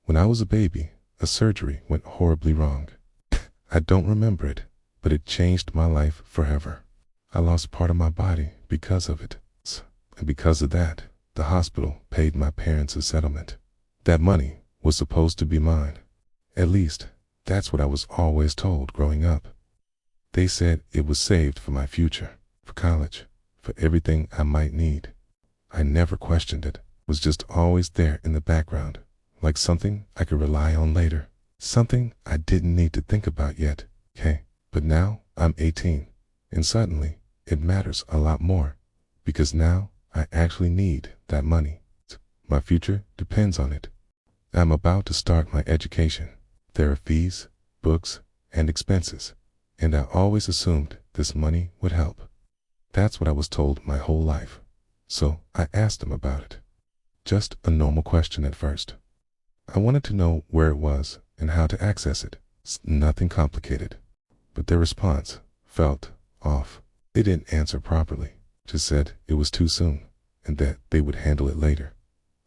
When I was a baby, a surgery went horribly wrong. I don't remember it, but it changed my life forever. I lost part of my body because of it. And because of that, the hospital paid my parents a settlement. That money was supposed to be mine. At least, that's what I was always told growing up. They said it was saved for my future, for college, for everything I might need. I never questioned it. It was just always there in the background, like something I could rely on later. Something I didn't need to think about yet, okay? But now I'm 18, and suddenly it matters a lot more, because now I actually need that money. My future depends on it. I'm about to start my education. There are fees, books, and expenses, and I always assumed this money would help. That's what I was told my whole life. So I asked them about it. Just a normal question at first. I wanted to know where it was and how to access it. It's nothing complicated. But their response felt off. They didn't answer properly, just said it was too soon and that they would handle it later.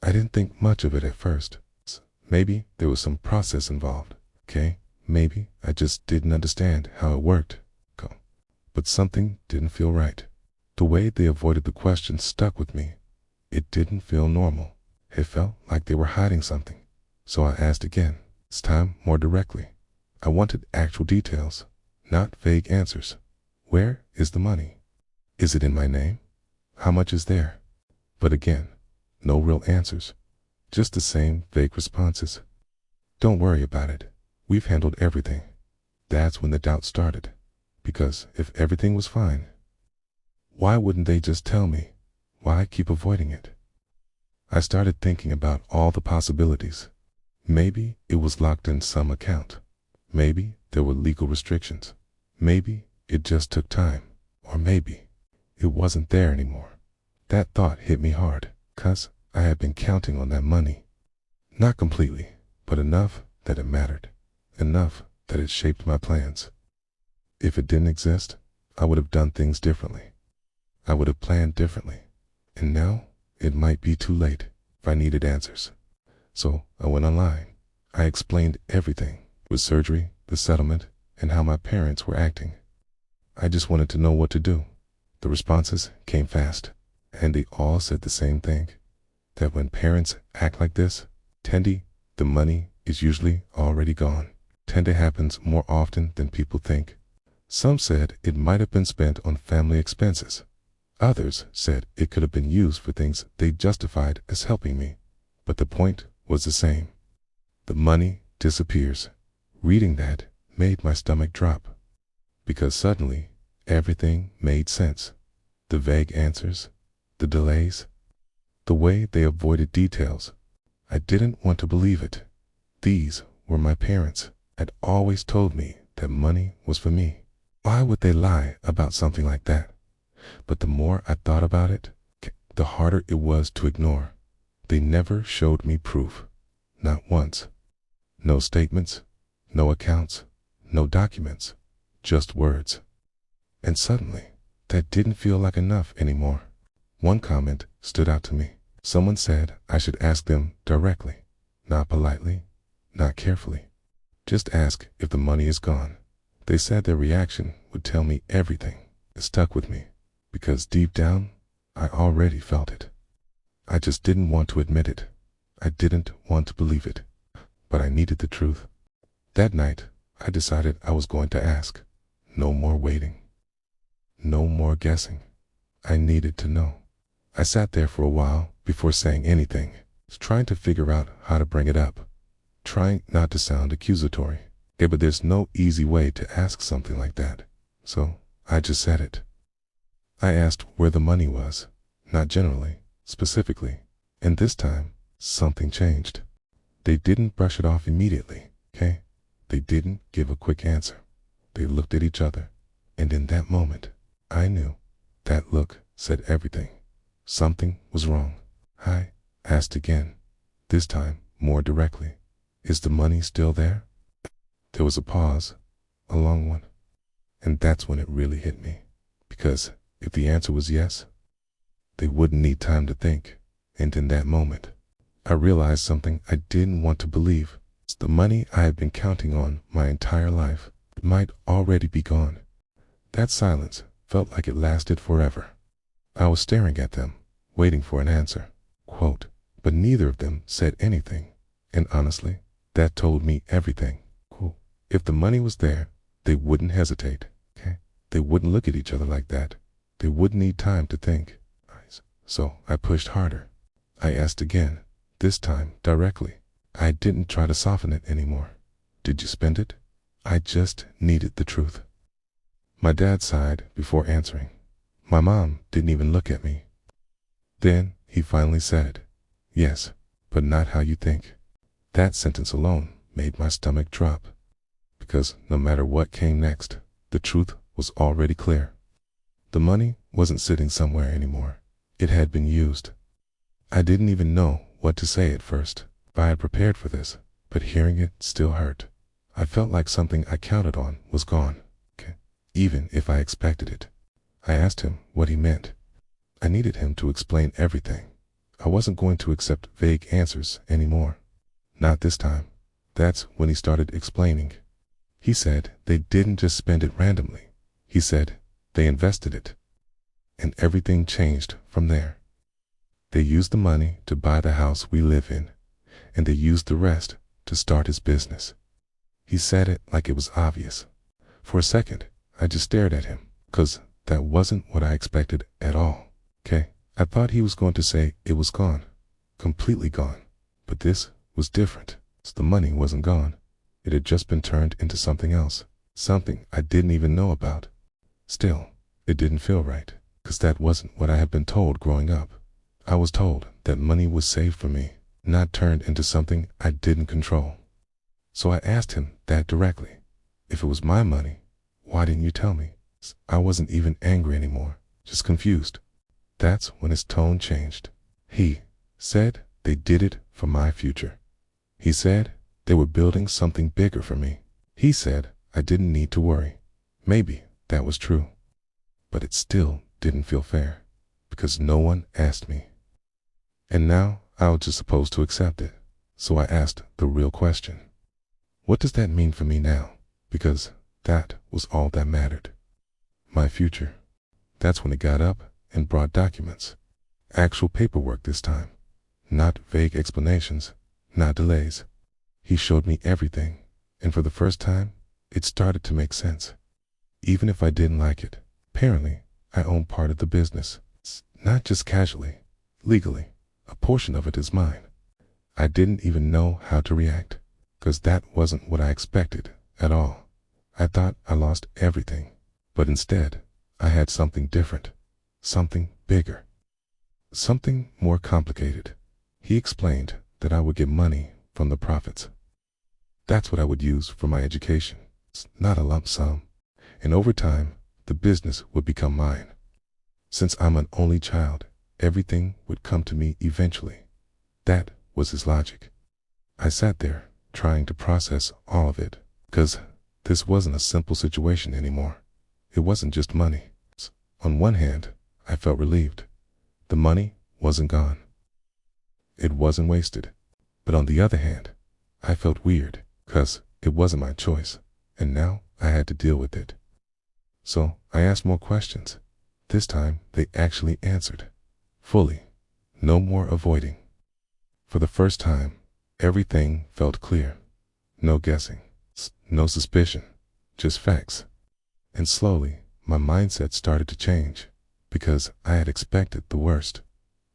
I didn't think much of it at first. Maybe there was some process involved, okay? Maybe I just didn't understand how it worked. But something didn't feel right. The way they avoided the question stuck with me. It didn't feel normal. It felt like they were hiding something. So I asked again, this time more directly. I wanted actual details, not vague answers. Where is the money? Is it in my name? How much is there? But again, no real answers. Just the same vague responses. Don't worry about it. We've handled everything. That's when the doubt started. Because if everything was fine, why wouldn't they just tell me? Why keep avoiding it? I started thinking about all the possibilities. Maybe it was locked in some account. Maybe there were legal restrictions. Maybe it just took time. Or maybe it wasn't there anymore. That thought hit me hard, 'cause I had been counting on that money. Not completely, but enough that it mattered. Enough that it shaped my plans. If it didn't exist, I would have done things differently. I would have planned differently. And now, it might be too late if I needed answers. So I went online. I explained everything, with surgery, the settlement, and how my parents were acting. I just wanted to know what to do. The responses came fast, and they all said the same thing. That when parents act like this, Tendi, the money is usually already gone. Tendi happens more often than people think. Some said it might have been spent on family expenses. Others said it could have been used for things they justified as helping me. But the point was the same. The money disappears. Reading that made my stomach drop. Because suddenly, everything made sense. The vague answers, the delays, the way they avoided details. I didn't want to believe it. These were my parents, had always told me that money was for me. Why would they lie about something like that? But the more I thought about it, the harder it was to ignore. They never showed me proof. Not once. No statements, no accounts, no documents, just words. And suddenly, that didn't feel like enough anymore. One comment stood out to me. Someone said I should ask them directly, not politely, not carefully. Just ask if the money is gone. They said their reaction would tell me everything. It stuck with me, because deep down, I already felt it. I just didn't want to admit it. I didn't want to believe it. But I needed the truth. That night, I decided I was going to ask. No more waiting. No more guessing. I needed to know. I sat there for a while before saying anything, trying to figure out how to bring it up, trying not to sound accusatory. But there's no easy way to ask something like that, so I just said it. I asked where the money was, not generally, specifically, and this time, something changed. They didn't brush it off immediately, okay? They didn't give a quick answer. They looked at each other, and in that moment, I knew. That look said everything. Something was wrong. I asked again, this time more directly. Is the money still there? There was a pause, a long one. And that's when it really hit me. Because if the answer was yes, they wouldn't need time to think. And in that moment, I realized something I didn't want to believe. The money I had been counting on my entire life might already be gone. That silence felt like it lasted forever. I was staring at them, waiting for an answer. Quote, but neither of them said anything. And honestly, that told me everything. Quote, if the money was there, they wouldn't hesitate. Okay? They wouldn't look at each other like that. They wouldn't need time to think. So I pushed harder. I asked again, this time directly. I didn't try to soften it anymore. Did you spend it? I just needed the truth. My dad sighed before answering. My mom didn't even look at me. Then he finally said, yes, but not how you think. That sentence alone made my stomach drop. Because no matter what came next, the truth was already clear. The money wasn't sitting somewhere anymore. It had been used. I didn't even know what to say at first. I had prepared for this, but hearing it still hurt. I felt like something I counted on was gone, even if I expected it. I asked him what he meant. I needed him to explain everything. I wasn't going to accept vague answers anymore. Not this time. That's when he started explaining. He said they didn't just spend it randomly. He said they invested it. And everything changed from there. They used the money to buy the house we live in, and they used the rest to start his business. He said it like it was obvious. For a second, I just stared at him, 'cause that wasn't what I expected at all. Okay? I thought he was going to say it was gone, completely gone. But this was different. So the money wasn't gone. It had just been turned into something else, something I didn't even know about. Still, it didn't feel right, 'cause that wasn't what I had been told growing up. I was told that money was saved for me, not turned into something I didn't control. So I asked him that directly. If it was my money, why didn't you tell me? I wasn't even angry anymore, just confused. That's when his tone changed. He said they did it for my future. He said they were building something bigger for me. He said I didn't need to worry. Maybe that was true. But it still didn't feel fair, because no one asked me. And now I was just supposed to accept it. So I asked the real question. What does that mean for me now? Because that was all that mattered. My future. That's when it got up and brought documents. Actual paperwork this time. Not vague explanations, not delays. He showed me everything, and for the first time, it started to make sense. Even if I didn't like it, apparently, I own part of the business. Not just casually, legally. A portion of it is mine. I didn't even know how to react, 'cause that wasn't what I expected at all. I thought I lost everything, but instead, I had something different, something bigger, something more complicated. He explained that I would get money from the profits. That's what I would use for my education, not a lump sum. And over time, the business would become mine. Since I'm an only child, everything would come to me eventually. That was his logic. I sat there, trying to process all of it, 'cause this wasn't a simple situation anymore. It wasn't just money. On one hand, I felt relieved. The money wasn't gone. It wasn't wasted. But on the other hand, I felt weird, 'cause it wasn't my choice, and now I had to deal with it. So I asked more questions. This time, they actually answered. Fully. No more avoiding. For the first time, everything felt clear. No guessing. No suspicion. Just facts. And slowly, my mindset started to change, because I had expected the worst.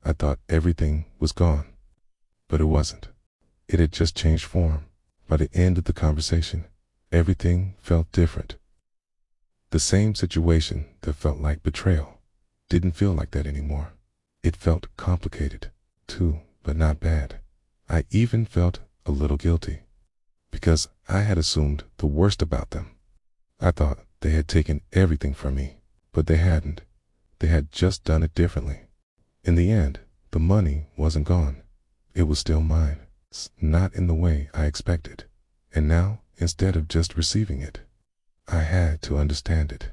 I thought everything was gone. But it wasn't. It had just changed form. By the end of the conversation, everything felt different. The same situation that felt like betrayal didn't feel like that anymore. It felt complicated, too, but not bad. I even felt a little guilty, because I had assumed the worst about them. I thought they had taken everything from me, but they hadn't. They had just done it differently. In the end, the money wasn't gone. It was still mine, not in the way I expected. And now, instead of just receiving it, I had to understand it.